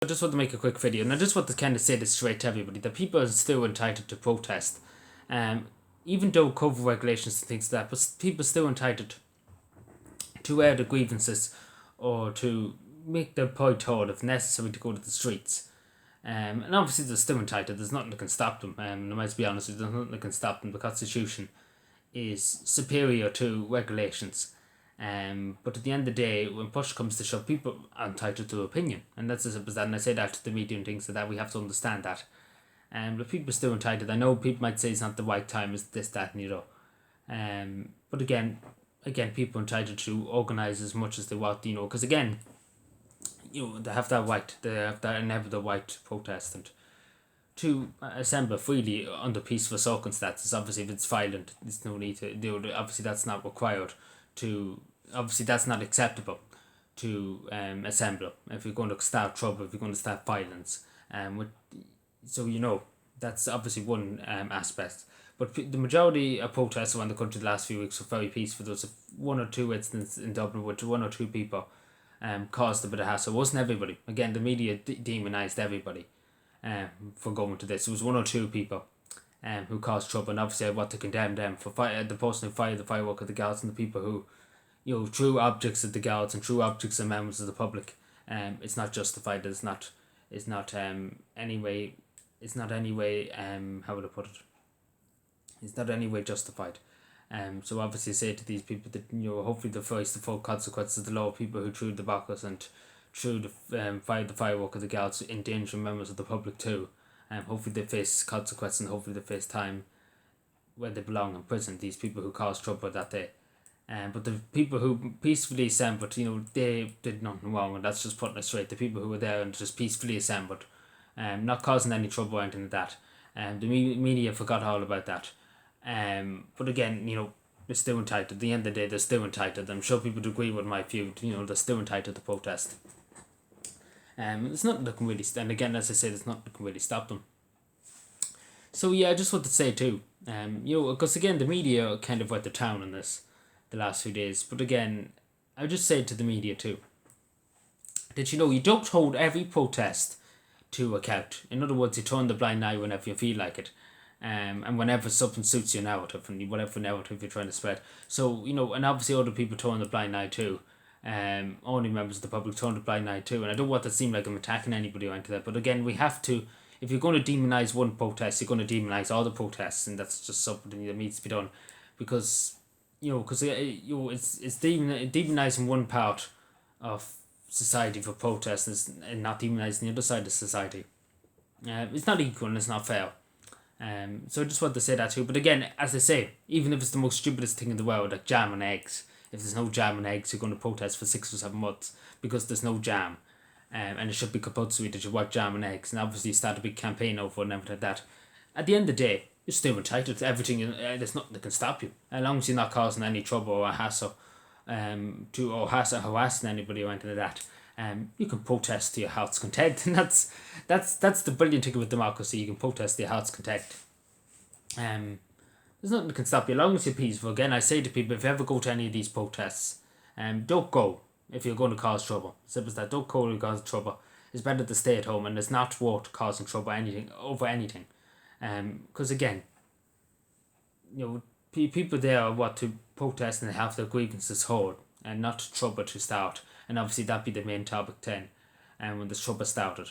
I just want to make a quick video, and I just want to kind of say this straight to everybody, that people are still entitled to protest. Even though COVID regulations and things like that, but people are still entitled to air their grievances or to make their point heard if necessary to go to the streets. And obviously they're still entitled, there's nothing that can stop them. And I might be honest, there's nothing that can stop them. The Constitution is superior to regulations. But at the end of the day, when push comes to shove, people are entitled to opinion, and that's as simple as that. And I say that to the media and things like that. We have to understand that. But people are still entitled. I know people might say it's not the right time, it's this, that, and the other. But again, people are entitled to organise as much as they want, because again, they have that right. They have that inevitable right to protest and to assemble freely under peaceful circumstances. Obviously, if it's violent, there's no need to do it. Obviously, that's not required to. Obviously, that's not acceptable to assemble. If you're going to start trouble, if you're going to start violence, so that's obviously one aspect. But the majority of protests around the country the last few weeks were very peaceful. There was one or two incidents in Dublin with one or two people caused a bit of hassle. It wasn't everybody. Again, the media demonised everybody for going to this. It was one or two people who caused trouble, and obviously I want to condemn them for the person who fired the firework at the guards and the people who, threw objects at the guards and threw objects at members of the public. It's not justified. It's not anyway. It's not anyway. How would I put it? It's not anyway justified. So obviously say to these people that hopefully they face the full consequences of the law. People who threw the boxes and threw the fired the firework at the guards, endangering members of the public too. Hopefully they face consequences and hopefully they face time where they belong in prison. These people who caused trouble that day. But the people who peacefully assembled, they did nothing wrong, and that's just putting it straight. The people who were there and just peacefully assembled, not causing any trouble or anything like that. The media forgot all about that. But again, they're still entitled. At the end of the day, they're still entitled. I'm sure people would agree with my view. They're still entitled to protest. There's nothing that can really, and again, as I say, there's nothing that can really stop them. So yeah, I just want to say too, because again, the media kind of went to town on this the last few days. But again, I just say to the media too, that you don't hold every protest to account. In other words, you turn the blind eye whenever you feel like it. And whenever something suits your narrative and whatever narrative you're trying to spread. So, and obviously other people turn the blind eye too. Only members of the public turn the blind eye too. And I don't want to seem like I'm attacking anybody or anything like that. But again, we have to, if you're going to demonise one protest, you're going to demonise all the protests. And that's just something that needs to be done. Because, it's demonising one part of society for protests and not demonising the other side of society. It's not equal and it's not fair. So I just want to say that too. But again, as I say, even if it's the most stupidest thing in the world, like jam and eggs, if there's no jam and eggs, you're going to protest for 6 or 7 months because there's no jam. And it should be compulsory that you want jam and eggs. And obviously you start a big campaign over and everything like that. At the end of the day, you're still entitled to everything. There's nothing that can stop you. As long as you're not causing any trouble or hassle harassing anybody or anything like that. You can protest to your heart's content, and that's the brilliant thing with democracy. You can protest to your heart's content. There's nothing that can stop you as long as you're peaceful. Again, I say to people, if you ever go to any of these protests, don't go if you're going to cause trouble. Simple as that. Don't go to cause trouble. It's better to stay at home, and it's not worth causing trouble over anything. Because again, people there are to protest and have their grievances heard, and not trouble to start. And obviously that'd be the main topic then, when the trouble started.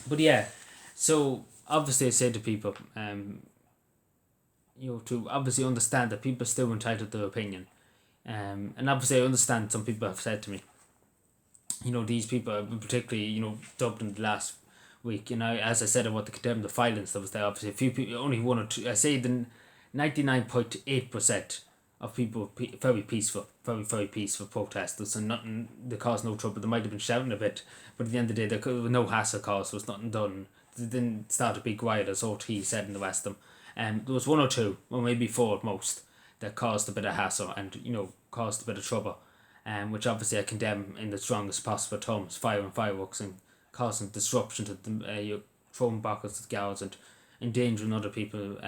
But yeah, so obviously I say to people, to obviously understand that people are still entitled to their opinion. And obviously I understand some people have said to me, these people, particularly, Dublin last week, as I said, I want to condemn the violence that was there. Obviously a few people, only one or two, I say the 99.8% of people very peaceful, very, very peaceful protesters, and nothing, they caused no trouble. They might have been shouting a bit, but at the end of the day, there was no hassle caused, there was nothing done. They didn't start a big riot, as OT said in the West of them. There was one or two, or maybe 4 at most, that caused a bit of hassle and, caused a bit of trouble, which obviously I condemn in the strongest possible terms, firing fireworks and causing disruption to the throwing boxes at the guards and endangering other people.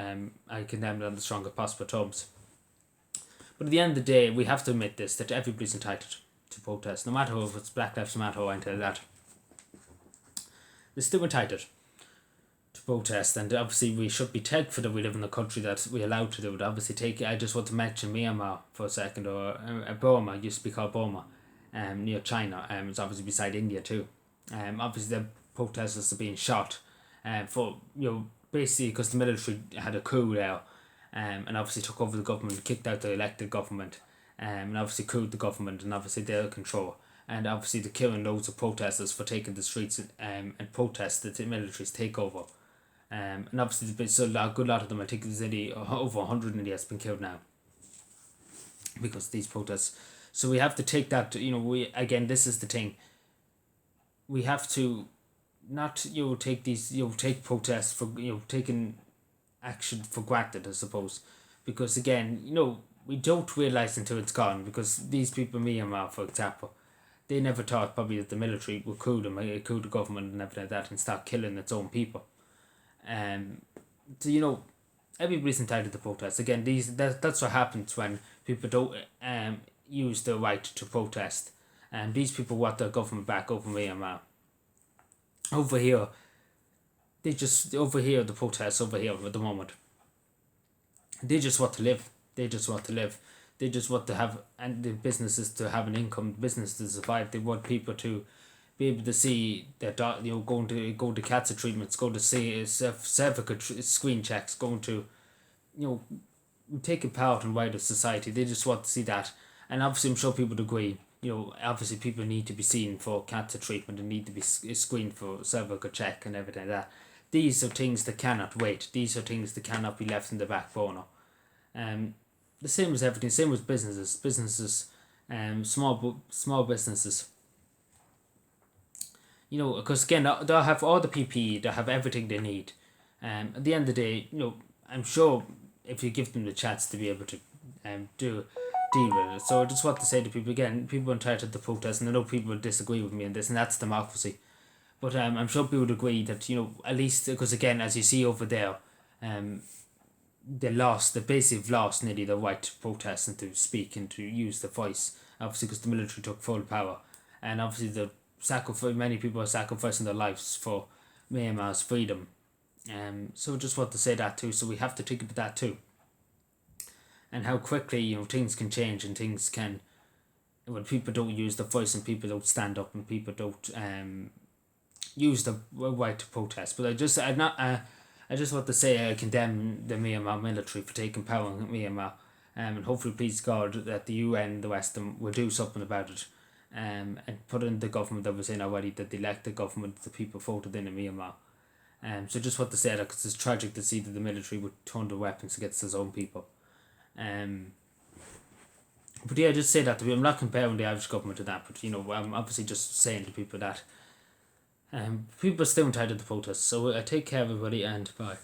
I condemn it in the strongest possible terms. But at the end of the day, we have to admit this, that everybody's entitled to protest, no matter if it's Black Lives Matter or anything like that. they're still entitled to protest, and obviously we should be thankful that we live in a country that we're allowed to do it. Obviously, I just want to mention Myanmar for a second, or Burma, used to be called Burma, near China. It's obviously beside India too. Obviously the protesters are being shot, for basically because the military had a coup there, and obviously took over the government, kicked out the elected government, and obviously couped the government, and obviously they're in control. And obviously they're killing loads of protesters for taking the streets, and protest the military's takeover. And obviously there's been a good lot of them. I think there's nearly over 100 nearly has been killed now because of these protests. So we have to take that. This is the thing. We have to not take these take protests for taking action for granted, I suppose, because again we don't realize until it's gone, because these people in Myanmar, for example, they never thought probably that the military would coup the government and everything like that and start killing its own people. So everybody's entitled to protest. Again, that's what happens when people don't use their right to protest. And these people want their government back over Myanmar. Over here, the protests over here at the moment. They just want to live. They just want to have, and the businesses to have an income, business to survive. They want people to be able to see their going to cancer treatments, going to see cervical screen checks, going to taking part in wider society. They just want to see that, and obviously I'm sure people would agree. Obviously people need to be seen for cancer treatment and need to be screened for cervical check and everything like that. These are things that cannot wait. These are things that cannot be left in the back burner. The same as everything. Same with businesses, small businesses. Because again, they'll have all the PPE, they'll have everything they need. At the end of the day, I'm sure if you give them the chance to be able to deal with it. So I just want to say to people, again, people are entitled to protest, and I know people will disagree with me on this, and that's democracy. But I'm sure people would agree that, at least, because again, as you see over there, they basically lost nearly the right to protest and to speak and to use their voice, obviously because the military took full power. And obviously many people are sacrificing their lives for Myanmar's freedom. So I just want to say that too. So we have to think about that too. And how quickly, things can change, and things can, when people don't use their voice and people don't stand up and people don't use the right to protest. But I just want to say I condemn the Myanmar military for taking power in Myanmar, and hopefully, please God, that the UN, the West, will do something about it, and put in the government that was in already, that the elected government the people voted in Myanmar. So just want to say that, because it's tragic to see that the military would turn their weapons against its own people. But yeah, just say that to me. I'm not comparing the Irish government to that, but I'm obviously just saying to people that people are still entitled to protest. So take care, everybody, and bye.